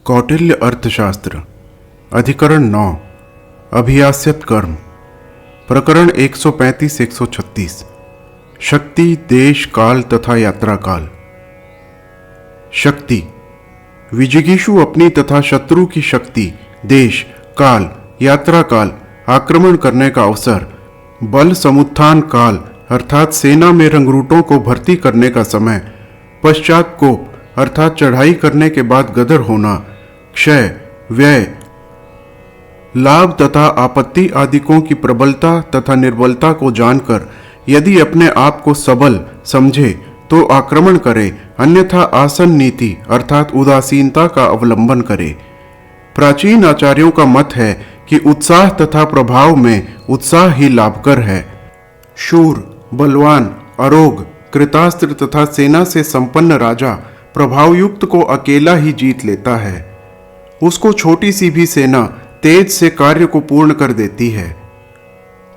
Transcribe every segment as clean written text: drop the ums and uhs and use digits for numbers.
कौटिल्य अर्थशास्त्र अधिकरण 9 अभियास्यत कर्म प्रकरण 135-136 शक्ति देश काल तथा यात्रा काल। शक्ति विजिगीषु अपनी तथा शत्रु की शक्ति, देश, काल, यात्रा काल, आक्रमण करने का अवसर, बल समुत्थान काल अर्थात सेना में रंगरूटों को भर्ती करने का समय, पश्चात कोप अर्थात चढ़ाई करने के बाद गदर होना, क्षय, व्यय, लाभ तथा आपत्ति आदिकों की प्रबलता तथा निर्बलता को जानकर यदि अपने आप को सबल समझे तो आक्रमण करे, अन्यथा आसन नीति अर्थात उदासीनता का अवलंबन करे। प्राचीन आचार्यों का मत है कि उत्साह तथा प्रभाव में उत्साह ही लाभकर है। शूर, बलवान, अरोग, कृतास्त्र तथा सेना से संपन्न राजा प्रभावयुक्त को अकेला ही जीत लेता है। उसको छोटी सी भी सेना तेज से कार्य को पूर्ण कर देती है।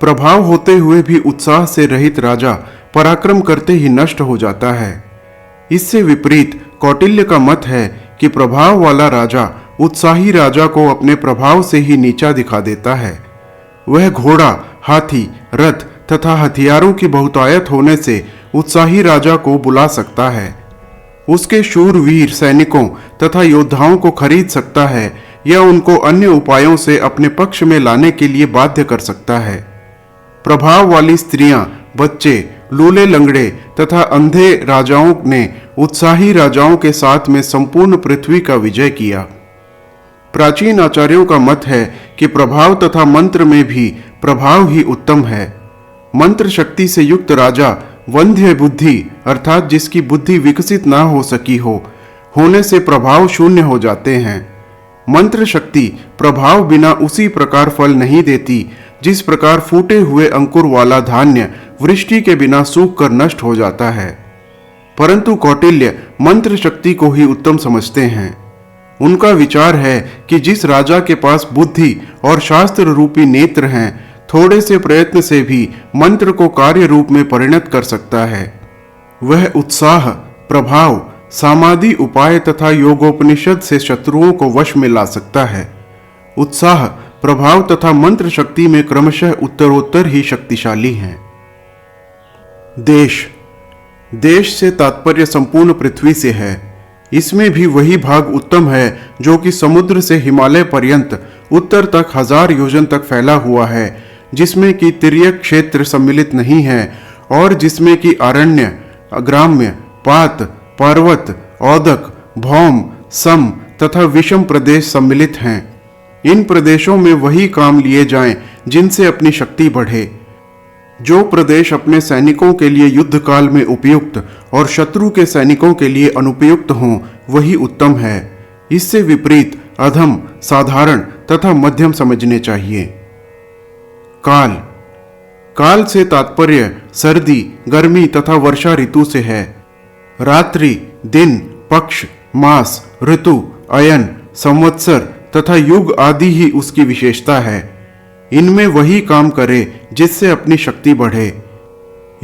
प्रभाव होते हुए भी उत्साह से रहित राजा पराक्रम करते ही नष्ट हो जाता है। इससे विपरीत कौटिल्य का मत है कि प्रभाव वाला राजा उत्साही राजा को अपने प्रभाव से ही नीचा दिखा देता है। वह घोड़ा, हाथी, रथ तथा हथियारों की बहुतायत होने से उत्साही राजा को बुला सकता है। उसके शूरवीर सैनिकों तथा योद्धाओं को खरीद सकता है या उनको अन्य उपायों से अपने पक्ष में लाने के लिए बाध्य कर सकता है। प्रभाव वाली स्त्रियां, बच्चे, लूले लंगड़े तथा अंधे राजाओं ने उत्साही राजाओं के साथ में संपूर्ण पृथ्वी का विजय किया। प्राचीन आचार्यों का मत है कि प्रभाव तथा मंत्र में भी प्रभाव ही उत्तम है। मंत्र शक्ति से युक्त राजा वंध्य बुद्धि अर्थात जिसकी बुद्धि विकसित ना हो सकी हो होने से प्रभाव शून्य हो जाते हैं। मंत्र शक्ति प्रभाव बिना उसी प्रकार फल नहीं देती जिस प्रकार फूटे हुए अंकुर वाला धान्य वृष्टि के बिना सूख कर नष्ट हो जाता है। परंतु कौटिल्य मंत्र शक्ति को ही उत्तम समझते हैं। उनका विचार है कि जिस राजा के पास बुद्धि और शास्त्र रूपी नेत्र हैं, थोड़े से प्रयत्न से भी मंत्र को कार्य रूप में परिणत कर सकता है। वह उत्साह, प्रभाव, सामादि उपाय तथा योगोपनिषद से शत्रुओं को वश में ला सकता है। उत्साह, प्रभाव तथा मंत्र शक्ति में क्रमशः उत्तरोत्तर ही शक्तिशाली हैं। देश, देश से तात्पर्य संपूर्ण पृथ्वी से है। इसमें भी वही भाग उत्तम है जो कि समुद्र से हिमालय पर्यंत उत्तर तक 1000 योजन तक फैला हुआ है, जिसमें कि तिर्यक क्षेत्र सम्मिलित नहीं है और जिसमें कि अरण्य, ग्राम्य, पात, पर्वत, औदक, भौम, सम तथा विषम प्रदेश सम्मिलित हैं। इन प्रदेशों में वही काम लिए जाएं जिनसे अपनी शक्ति बढ़े। जो प्रदेश अपने सैनिकों के लिए युद्ध काल में उपयुक्त और शत्रु के सैनिकों के लिए अनुपयुक्त हों, वही उत्तम है। इससे विपरीत अधम, साधारण तथा मध्यम समझने चाहिए। काल, काल से तात्पर्य सर्दी, गर्मी तथा वर्षा ऋतु से है। रात्रि, दिन, पक्ष, मास, ऋतु, अयन, संवत्सर तथा युग आदि ही उसकी विशेषता है। इनमें वही काम करे जिससे अपनी शक्ति बढ़े।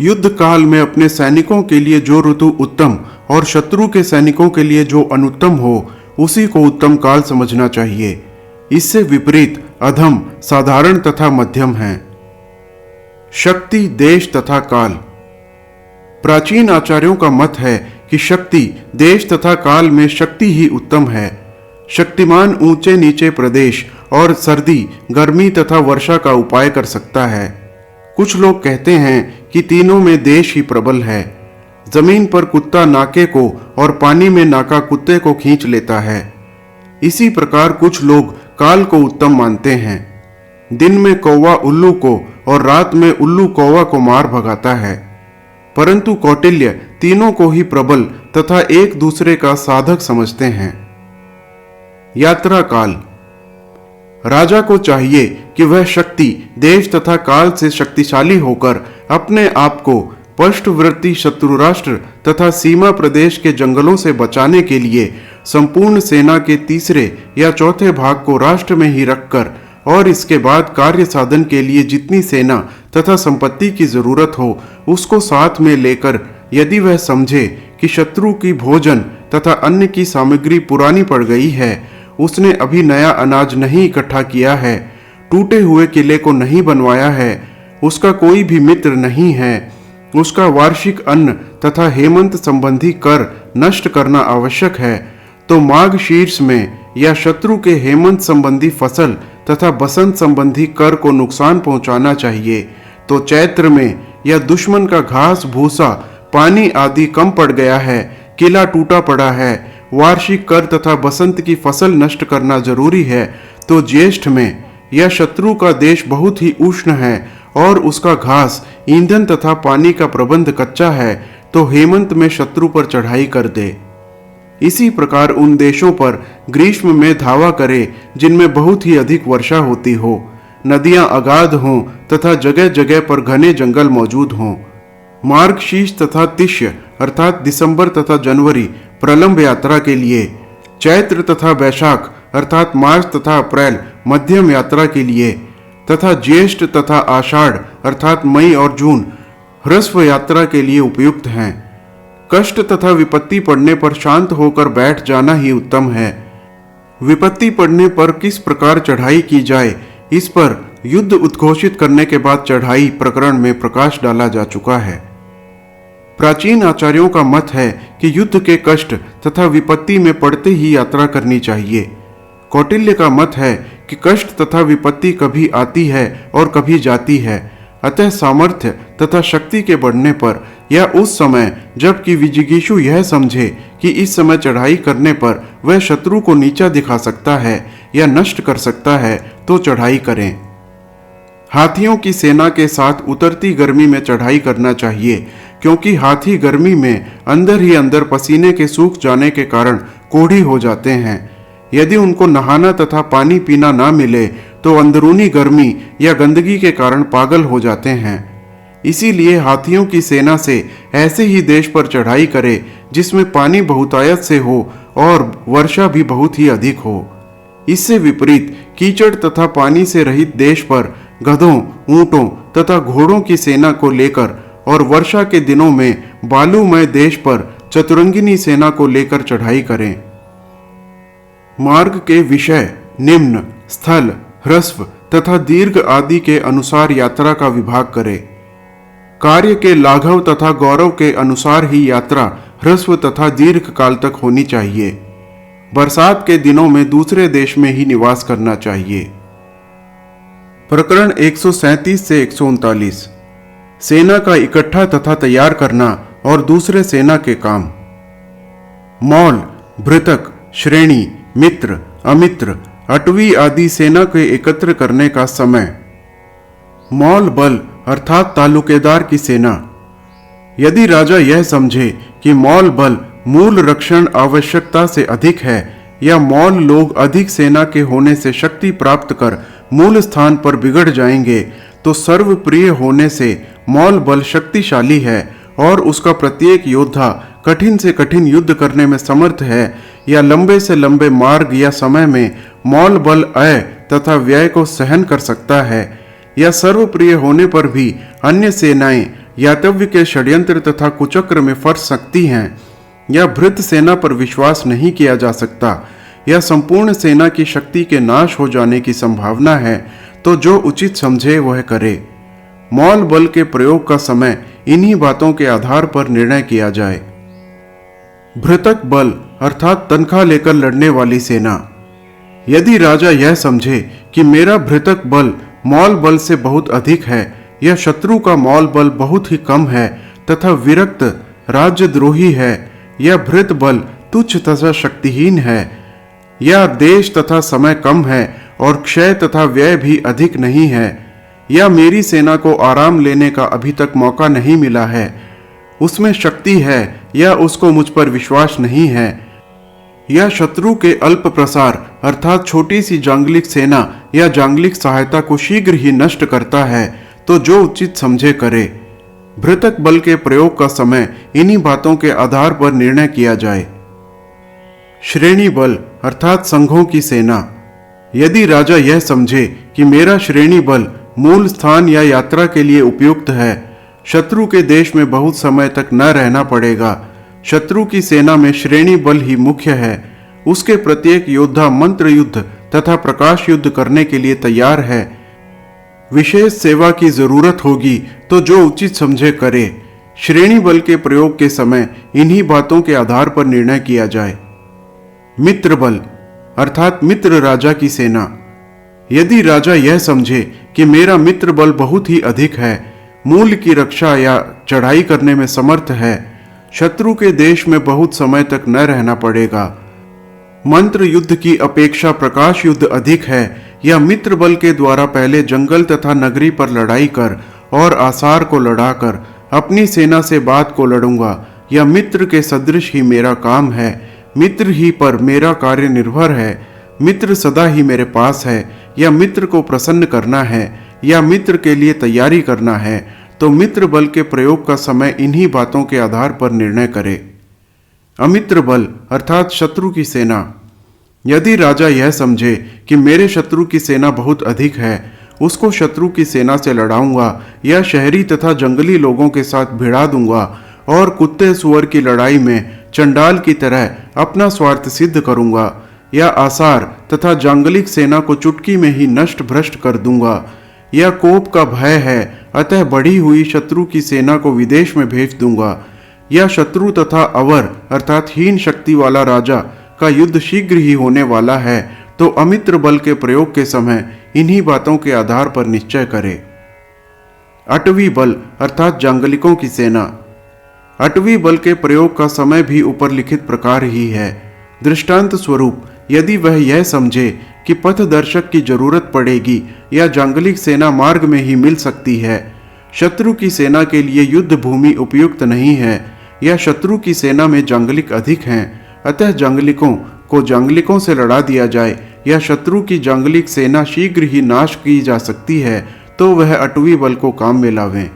युद्ध काल में अपने सैनिकों के लिए जो ऋतु उत्तम और शत्रु के सैनिकों के लिए जो अनुत्तम हो, उसी को उत्तम काल समझना चाहिए। इससे विपरीत अधम, साधारण तथा मध्यम है। शक्ति, देश तथा काल, प्राचीन आचार्यों का मत है कि शक्ति, देश तथा काल में शक्ति ही उत्तम है। शक्तिमान ऊंचे नीचे प्रदेश और सर्दी, गर्मी तथा वर्षा का उपाय कर सकता है। कुछ लोग कहते हैं कि तीनों में देश ही प्रबल है। जमीन पर कुत्ता नाके को और पानी में नाका कुत्ते को खींच लेता है। इसी प्रकार कुछ लोग काल को उत्तम मानते हैं। दिन में कौवा उल्लू को और रात में उल्लू कौवा को मार भगाता है। परंतु कौटिल्य तीनों को ही प्रबल तथा एक दूसरे का साधक समझते हैं। यात्रा काल, राजा को चाहिए कि वह शक्ति, देश तथा काल से शक्तिशाली होकर अपने आप को पृष्ठवर्ती शत्रु राष्ट्र तथा सीमा प्रदेश के जंगलों से बचाने के लिए संपूर्ण सेना के तीसरे या चौथे भाग को राष्ट्र में ही रखकर और इसके बाद कार्य साधन के लिए जितनी सेना तथा संपत्ति की जरूरत हो उसको साथ में लेकर यदि वह समझे कि शत्रु की भोजन तथा अन्य की सामग्री पुरानी पड़ गई है, उसने अभी नया अनाज नहीं इकट्ठा किया है, टूटे हुए किले को नहीं बनवाया है, उसका कोई भी मित्र नहीं है, उसका वार्षिक अन्न तथा हेमंत संबंधी कर नष्ट करना आवश्यक है, तो माघ शीर्ष में या शत्रु के हेमंत संबंधी फसल तथा बसंत संबंधी कर को नुकसान पहुंचाना चाहिए, तो चैत्र में या दुश्मन का घास भूसा पानी आदि कम पड़ गया है, किला टूटा पड़ा है, वार्षिक कर तथा बसंत की फसल नष्ट करना जरूरी है, तो ज्येष्ठ में या शत्रु का देश बहुत ही उष्ण है और उसका घास ईंधन तथा पानी का प्रबंध कच्चा है, तो हेमंत में शत्रु पर चढ़ाई कर दे। इसी प्रकार उन देशों पर ग्रीष्म में धावा करे जिनमें बहुत ही अधिक वर्षा होती हो, नदियां अगाध हों तथा जगह जगह पर घने जंगल मौजूद हों। मार्गशीर्ष तथा तिष्य अर्थात दिसंबर तथा जनवरी प्रलंब यात्रा के लिए, चैत्र तथा वैशाख अर्थात मार्च तथा अप्रैल मध्यम यात्रा के लिए, तथा ज्येष्ठ तथा आषाढ़ अर्थात मई और जून ह्रस्व यात्रा के लिए उपयुक्त हैं। कष्ट तथा विपत्ति पड़ने पर शांत होकर बैठ जाना ही उत्तम है। विपत्ति पड़ने पर किस प्रकार चढ़ाई की जाए, इस पर युद्ध उद्घोषित करने के बाद चढ़ाई प्रकरण में प्रकाश डाला जा चुका है। प्राचीन आचार्यों का मत है कि युद्ध के कष्ट तथा विपत्ति में पड़ते ही यात्रा करनी चाहिए। कौटिल्य का मत है कि कष्ट तथा विपत्ति कभी आती है और कभी जाती है, अतः सामर्थ्य तथा शक्ति के बढ़ने पर या उस समय जबकि विजिगीषु यह समझे कि इस समय चढ़ाई करने पर वह शत्रु को नीचा दिखा सकता है या नष्ट कर सकता है, तो चढ़ाई करें। हाथियों की सेना के साथ उतरती गर्मी में चढ़ाई करना चाहिए, क्योंकि हाथी गर्मी में अंदर ही अंदर पसीने के सूख जाने के कारण कोढ़ी हो जाते हैं। यदि उनको नहाना तथा पानी पीना ना मिले तो अंदरूनी गर्मी या गंदगी के कारण पागल हो जाते हैं। इसीलिए हाथियों की सेना से ऐसे ही देश पर चढ़ाई करे जिसमें पानी बहुतायत से हो और वर्षा भी बहुत ही अधिक हो। इससे विपरीत कीचड़ तथा पानी से रहित देश पर गधों, ऊंटों तथा घोड़ों की सेना को लेकर और वर्षा के दिनों में बालूमय देश पर चतुरंगिनी सेना को लेकर चढ़ाई करें। मार्ग के विषय निम्न, स्थल, ह्रस्व तथा दीर्घ आदि के अनुसार यात्रा का विभाग करें। कार्य के लाघव तथा गौरव के अनुसार ही यात्रा ह्रस्व तथा दीर्घ काल तक होनी चाहिए। बरसात के दिनों में दूसरे देश में ही निवास करना चाहिए। प्रकरण 137 से 139 सेना का इकट्ठा तथा तैयार करना और दूसरे सेना के काम। मौल, भृतक, श्रेणी, मित्र, अमित्र, अटवी आदि सेना के एकत्र करने का समय। मौल बल अर्थात तालुकेदार की सेना। यदि राजा यह समझे कि मौल बल मूल रक्षण आवश्यकता से अधिक है या मौल लोग अधिक सेना के होने से शक्ति प्राप्त कर मूल स्थान पर बिगड़ जाएंगे, तो सर्वप्रिय होने से मौल बल शक्तिशाली है और उसका प्रत्येक योद्धा कठिन से कठिन युद्ध करने में समर्थ है या लंबे से लंबे मार्ग या समय में मौल बल अय तथा व्यय को सहन कर सकता है, या सर्वप्रिय होने पर भी अन्य सेनाएं यातव्य के षड्यंत्र तथा कुचक्र में फंस सकती हैं, या भृत सेना पर विश्वास नहीं किया जा सकता, या संपूर्ण सेना की शक्ति के नाश हो जाने की संभावना है, तो जो उचित समझे वह करे। मौल बल के प्रयोग का समय इन्हीं बातों के आधार पर निर्णय किया जाए। भृतक बल अर्थात तनख्वाह लेकर लड़ने वाली सेना। यदि राजा यह समझे कि मेरा भृतक बल मौल बल से बहुत अधिक है या शत्रु का मौल बल बहुत ही कम है तथा विरक्त राज्यद्रोही है, या भृत बल तुच्छ तथा शक्तिहीन है, या देश तथा समय कम है और क्षय तथा व्यय भी अधिक नहीं है, या मेरी सेना को आराम लेने का अभी तक मौका नहीं मिला है, उसमें शक्ति है या उसको मुझ पर विश्वास नहीं है, या शत्रु के अल्प प्रसार अर्थात छोटी सी जांगलिक सेना या जांगलिक सहायता को शीघ्र ही नष्ट करता है, तो जो उचित समझे करे। भृतक बल के प्रयोग का समय इन्हीं बातों के आधार पर निर्णय किया जाए। श्रेणी बल अर्थात संघों की सेना। यदि राजा यह समझे कि मेरा श्रेणी बल मूल स्थान या यात्रा के लिए उपयुक्त है, शत्रु के देश में बहुत समय तक न रहना पड़ेगा, शत्रु की सेना में श्रेणी बल ही मुख्य है उसके प्रत्येक योद्धा मंत्र युद्ध तथा प्रकाश युद्ध करने के लिए तैयार है। विशेष सेवा की जरूरत होगी तो जो उचित समझे करे। श्रेणी बल के प्रयोग के समय इन्हीं बातों के आधार पर निर्णय किया जाए। मित्र बल अर्थात मित्र राजा की सेना। यदि राजा यह समझे कि मेरा मित्र बल बहुत ही अधिक है, मूल की रक्षा या चढ़ाई करने में समर्थ है, शत्रु के देश में बहुत समय तक न रहना पड़ेगा, मंत्र युद्ध की अपेक्षा प्रकाश युद्ध अधिक है, या मित्र बल के द्वारा पहले जंगल तथा नगरी पर लड़ाई कर और आसार को लड़ाकर अपनी सेना से बाद को लड़ूंगा, या मित्र के सदृश ही मेरा काम है, मित्र ही पर मेरा कार्य निर्भर है, मित्र सदा ही मेरे पास है, या मित्र को प्रसन्न करना है, या मित्र के लिए तैयारी करना है, तो मित्र बल के प्रयोग का समय इन्हीं बातों के आधार पर निर्णय करे। अमित्र बल अर्थात शत्रु की सेना। यदि राजा यह समझे कि मेरे शत्रु की सेना बहुत अधिक है, उसको शत्रु की सेना से लड़ाऊंगा, या शहरी तथा जंगली लोगों के साथ भिड़ा दूंगा और कुत्ते सुअर की लड़ाई में चंडाल की तरह अपना स्वार्थ सिद्ध करूंगा, या आसार तथा जांगलिक सेना को चुटकी में ही नष्ट भ्रष्ट कर दूंगा, या कोप का भय है अतः बढ़ी हुई शत्रु की सेना को विदेश में भेज दूंगा, या शत्रु तथा अवर अर्थात हीन शक्ति वाला राजा का युद्ध शीघ्र ही होने वाला है, तो अमित्र बल के प्रयोग के समय इन्हीं बातों के आधार पर निश्चय करे। अटवी बल अर्थात जांगलिकों की सेना। अटवी बल के प्रयोग का समय भी ऊपर लिखित प्रकार ही है। दृष्टांत स्वरूप यदि वह यह समझे कि पथदर्शक की जरूरत पड़ेगी या जांगलिक सेना मार्ग में ही मिल सकती है, शत्रु की सेना के लिए युद्ध भूमि उपयुक्त नहीं है, या शत्रु की सेना में जांगलिक अधिक हैं, अतः जांगलिकों को जांगलिकों से लड़ा दिया जाए, या शत्रु की जांगलिक सेना शीघ्र ही नाश की जा सकती है, तो वह अटवी बल को काम में लावें।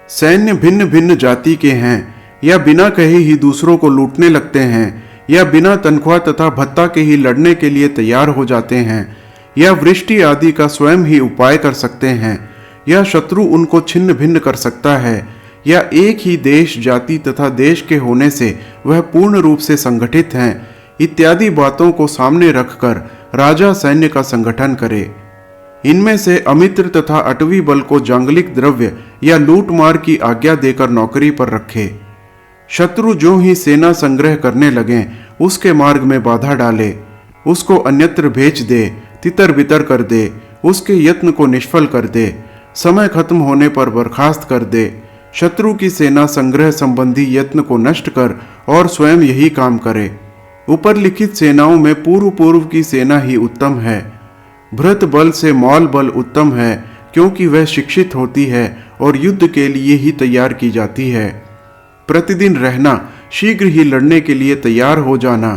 सैन्य भिन्न भिन्न जाति के हैं, या बिना कहे ही दूसरों को लूटने लगते हैं, या बिना तनख्वाह तथा भत्ता के ही लड़ने के लिए तैयार हो जाते हैं, या वृष्टि आदि का स्वयं ही उपाय कर सकते हैं, या शत्रु उनको छिन्न भिन्न कर सकता है, या एक ही देश जाति तथा देश के होने से वह पूर्ण रूप से संगठित हैं, इत्यादि बातों को सामने रखकर राजा सैन्य का संगठन करे। इनमें से अमित्र तथा अटवी बल को जांगलिक द्रव्य या लूटमार की आज्ञा देकर नौकरी पर रखे। शत्रु जो ही सेना संग्रह करने लगे उसके मार्ग में बाधा डाले, उसको अन्यत्र भेज दे, तितर बितर कर दे, उसके यत्न को निष्फल कर दे, समय खत्म होने पर बर्खास्त कर दे, शत्रु की सेना संग्रह संबंधी यत्न को नष्ट कर और स्वयं यही काम करे। ऊपर लिखित सेनाओं में पूर्व की सेना ही उत्तम है। भृत बल से मौल बल उत्तम है, क्योंकि वह शिक्षित होती है और युद्ध के लिए ही तैयार की जाती है। प्रतिदिन रहना, शीघ्र ही लड़ने के लिए तैयार हो जाना,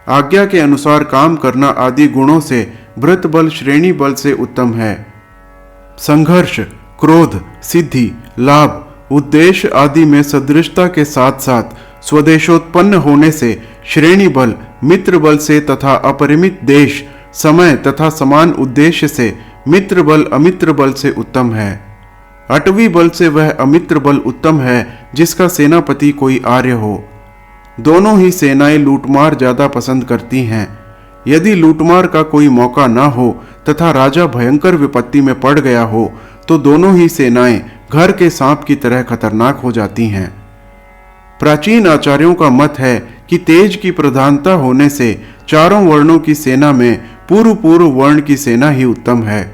आज्ञा के अनुसार काम करना आदि गुणों से भृत बल श्रेणी बल से उत्तम है। संघर्ष, क्रोध, सिद्धि, लाभ, उद्देश्य आदि में सदृशता के साथ साथ स्वदेशोत्पन्न होने से श्रेणी बल मित्र बल से तथा अपरिमित देश, समय तथा समान उद्देश्य से मित्र बल अमित्र बल से उत्तम है। अटवी बल से वह अमित्र बल उत्तम है जिसका सेनापति कोई आर्य हो। दोनों ही सेनाएं लूटमार ज्यादा पसंद करती हैं। यदि लूटमार का कोई मौका न हो तथा राजा भयंकर विपत्ति में पड़ गया हो तो दोनों ही सेनाएं घर के सांप की तरह खतरनाक हो जाती हैं। प्राचीन आचार्यों का मत है कि तेज की प्रधानता होने से चारों वर्णों की सेना में पूर्व वर्ण की सेना ही उत्तम है।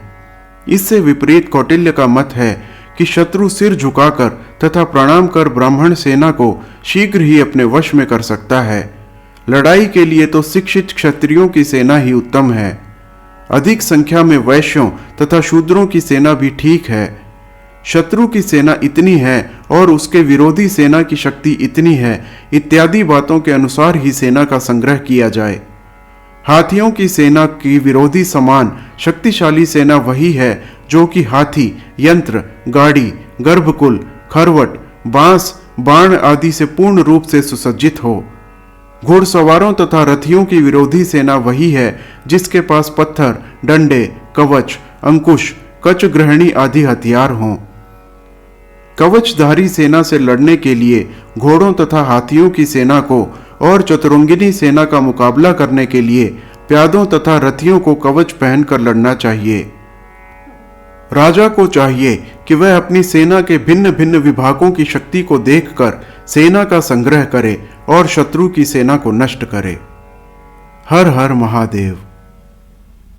इससे विपरीत कौटिल्य का मत है कि शत्रु सिर झुकाकर तथा प्रणाम कर ब्राह्मण सेना को शीघ्र ही अपने वश में कर सकता है। लड़ाई के लिए तो शिक्षित क्षत्रियों की सेना ही उत्तम है। अधिक संख्या में वैश्यों तथा शूद्रों की सेना भी ठीक है। शत्रु की सेना इतनी है और उसके विरोधी सेना की शक्ति इतनी है, इत्यादि बातों के अनुसार ही सेना का संग्रह किया जाए। हाथियों की सेना की विरोधी समान शक्तिशाली सेना वही है जो कि हाथी, यंत्र, गाड़ी, गर्भकुल, खरवट, बांस, बाण आदि से पूर्ण रूप से सुसज्जित हो। घुड़सवारों तथा रथियों की विरोधी सेना वही है जिसके पास पत्थर, डंडे, कवच, अंकुश, कच ग्रहणी आदि हथियार हों। कवचधारी सेना से लड़ने के लिए घोड़ों तथा हाथियों की सेना को और चतुरंगिनी सेना का मुकाबला करने के लिए प्यादों तथा रथियों को कवच पहनकर लड़ना चाहिए। राजा को चाहिए कि वह अपनी सेना के भिन्न भिन्न विभागों की शक्ति को देखकर सेना का संग्रह करे और शत्रु की सेना को नष्ट करे। हर हर महादेव।